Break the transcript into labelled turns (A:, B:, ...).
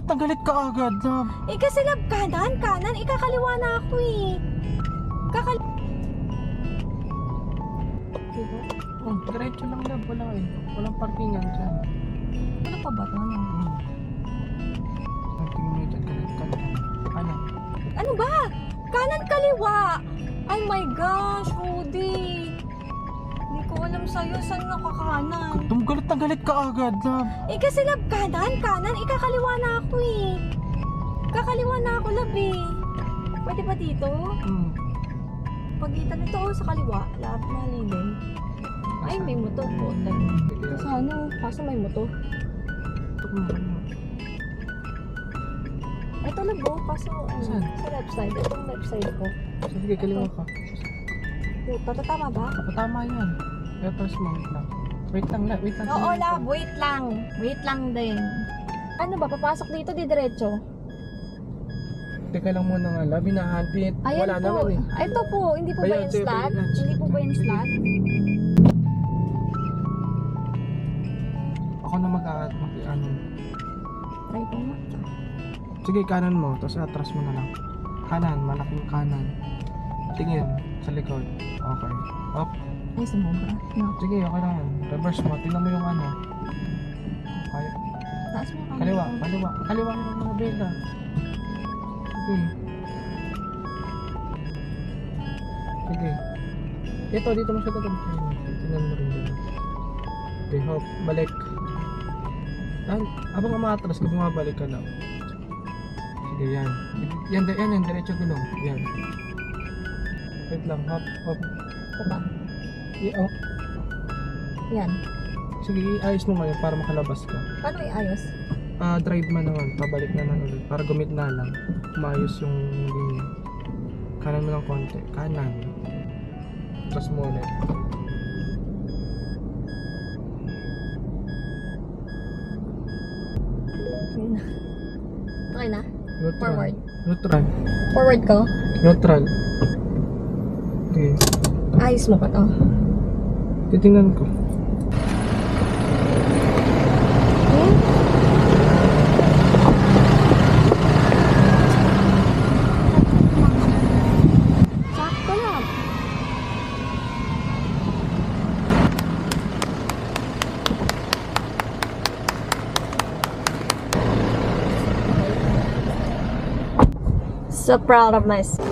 A: galit na galit ka agad, love.
B: Eh kasi love, kanan, ikakaliwa na ako eh. Diba?
A: Oh, diretso lang, love. Wala eh. Walang parkingan dyan.
B: Ano pa ba ito? Ano?
A: Tingin mo dyan, galit ka na. Ano?
B: Ano ba? Kanan, kaliwa! Oh my gosh, Rudy! Hindi ko alam sa'yo, saan nakakanan?
A: Galit na galit ka agad, love.
B: Eh kasi love, kanan, ikakaliwa na ako eh. Kakaliwa na ako, love eh. Pwede ba dito? Pagitan nito sa kaliwa, love, malilim. Ay, may moto po. Ito sa ano, kaso may moto. Ito love oh, kaso
A: Saan?
B: sa left side. Itong left side ko.
A: Sige, kaliwa ka.
B: Puta, tama ba?
A: Tama yan. Pero press mo, wait lang. Wait lang.
B: Oo, love, wait lang. Wait lang din. Ano ba, papasok dito, di diretso?
A: Teka lang muna nga, love. Hinahanapin.
B: Ayan
A: Wala
B: po.
A: naman eh.
B: Ito po, hindi po ba
A: Ayan,
B: yung
A: sige,
B: slot?
A: ayan.
B: Hindi po ba yung
A: Sige.
B: slot?
A: Ako na mag-ano.
B: Try ko nga.
A: Sige, kanan mo. Tapos atras mo na lang. Kanan, malaking kanan. Tingin sa likod. Okay. Up.
B: Ay, sumobra. No.
A: Sige, okay lang yan. Reverse mo. Tingnan mo yung ano. Kaya.
B: Taas mo yung
A: Kaliwa,
B: camera.
A: kaliwa. Kaliwa mo ng mga bela. Sige. Sige. Ito, dito mo siya tatag. Tingnan mo rin dyan. Okay, hop. Balik. Abang umatras ka, bumabalik ka lang. Sige, yan. Yan, diretso gulong. Yan. Wait lang, hop.
B: Ito ba?
A: Oh.
B: Yan.
A: Sige, iayos mo ngayon para makalabas ka.
B: Paano iayos?
A: Drive man naman, pabalik naman ulit. Para gumit na lang. Umayos yung linya. Kanan mo ng konti. Kanan. Tapos mo ulit.
B: Okay na.
A: Neutral.
B: Forward.
A: Neutral.
B: Forward ko.
A: Neutral. Okay.
B: Ayos mo pa to.
A: Titingnan ko.
B: Sakto lang. So proud of myself.